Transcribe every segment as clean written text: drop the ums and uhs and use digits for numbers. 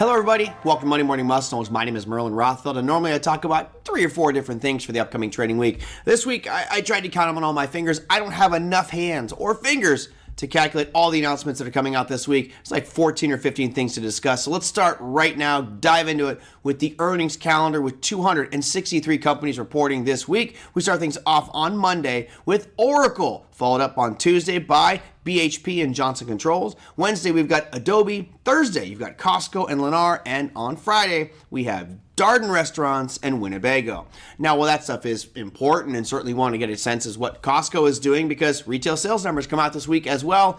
Hello everybody, welcome to Monday Morning Must-Knows. My name is Merlin Rothfeld, and normally I talk about 3 or 4 different things for the upcoming trading week. This week, I tried to count them on all my fingers. I don't have enough hands or fingers to calculate all the announcements that are coming out this week. It's like 14 or 15 things to discuss. So let's start right now, dive into it with the earnings calendar with 263 companies reporting this week. We start things off on Monday with Oracle, followed up on Tuesday by BHP and Johnson Controls. Wednesday, we've got Adobe. Thursday, you've got Costco and Lennar. And on Friday, we have Darden Restaurants and Winnebago. Now, while that stuff is important and certainly want to get a sense as what Costco is doing because retail sales numbers come out this week as well,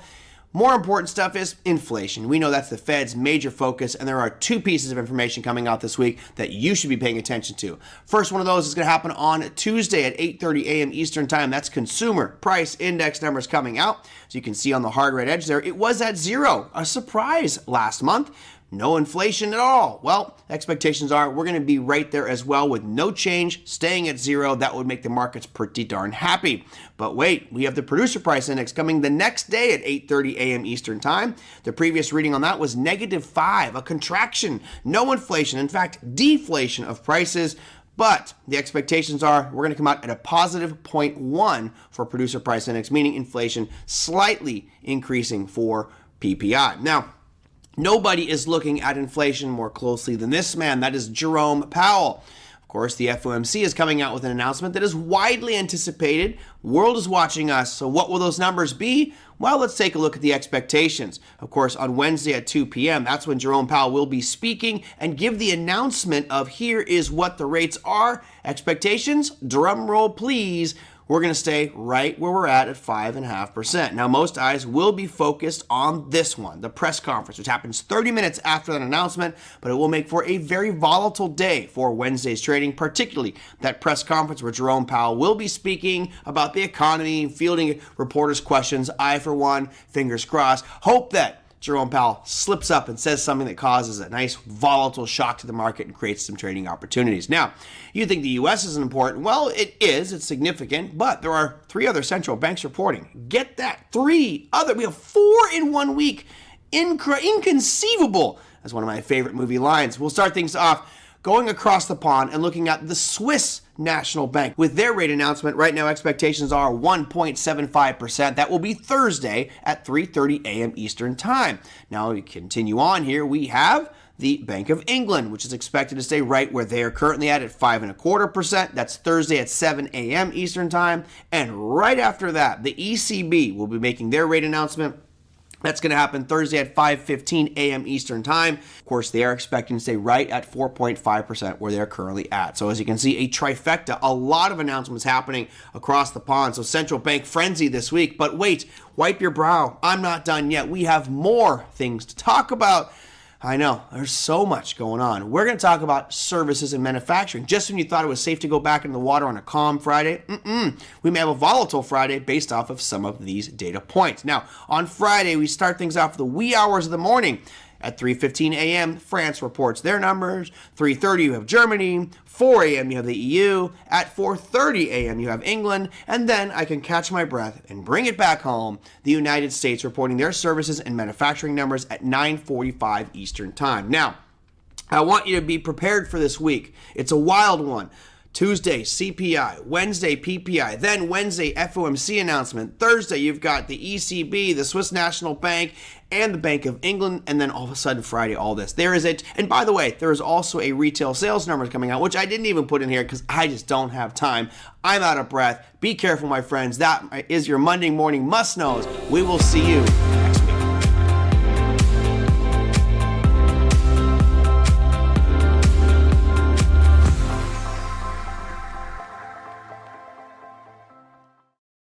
more important stuff is inflation. We know that's the Fed's major focus, and there are 2 pieces of information coming out this week that you should be paying attention to. First one of those is going to happen on Tuesday at 8:30 a.m. Eastern Time. That's consumer price index numbers coming out. So you can see on the hard red edge there, it was at 0, a surprise last month. No inflation at all. Well, expectations are we're going to be right there as well with no change, staying at 0. That would make the markets pretty darn happy. But wait, we have the producer price index coming the next day at 8:30 a.m. Eastern Time. The previous reading on that was -5, a contraction, no inflation, in fact, deflation of prices. But the expectations are we're going to come out at a positive 0.1 for producer price index, meaning inflation slightly increasing for PPI. Now, nobody is looking at inflation more closely than this man. That is Jerome Powell. Of course, the FOMC is coming out with an announcement that is widely anticipated. World is watching us. So what will those numbers be? Well, let's take a look at the expectations. Of course, on Wednesday at 2 p.m., that's when Jerome Powell will be speaking and give the announcement of here is what the rates are. Expectations, drum roll please. We're going to stay right where we're at 5.5%. Now, most eyes will be focused on this one, the press conference, which happens 30 minutes after that announcement, but it will make for a very volatile day for Wednesday's trading, particularly that press conference where Jerome Powell will be speaking about the economy, fielding reporters' questions. I, for one, fingers crossed, hope that Jerome Powell slips up and says something that causes a nice volatile shock to the market and creates some trading opportunities. Now, you think the U.S. isn't important. Well, it is. It's significant. But there are 3 other central banks reporting. Get that. 3 other. We have 4 in 1 week. Inconceivable. That's one of my favorite movie lines. We'll start things off going across the pond and looking at the Swiss National Bank. With their rate announcement, right now expectations are 1.75%. That will be Thursday at 3:30 a.m. Eastern Time. Now, we continue on here. We have the Bank of England, which is expected to stay right where they are currently at 5.25%. That's Thursday at 7 a.m. Eastern Time. And right after that, the ECB will be making their rate announcement. That's going to happen Thursday at 5:15 a.m. Eastern Time. Of course, they are expecting to stay right at 4.5% where they're currently at. So as you can see, a trifecta, a lot of announcements happening across the pond. So central bank frenzy this week. But wait, wipe your brow. I'm not done yet. We have more things to talk about. I know, there's so much going on. We're going to talk about services and manufacturing. Just when you thought it was safe to go back into the water on a calm Friday, we may have a volatile Friday based off of some of these data points. Now, on Friday, we start things off the wee hours of the morning. At 3:15 a.m., France reports their numbers. 3:30, you have Germany. 4 a.m., you have the EU. At 4:30 a.m., you have England. And then I can catch my breath and bring it back home. The United States reporting their services and manufacturing numbers at 9:45 Eastern Time. Now, I want you to be prepared for this week. It's a wild one. Tuesday, CPI. Wednesday, PPI. Then Wednesday, FOMC announcement. Thursday, you've got the ECB, the Swiss National Bank, and the Bank of England. And then all of a sudden, Friday, all this. There is it. And by the way, there is also a retail sales numbers coming out, which I didn't even put in here because I just don't have time. I'm out of breath. Be careful, my friends. That is your Monday morning must-knows. We will see you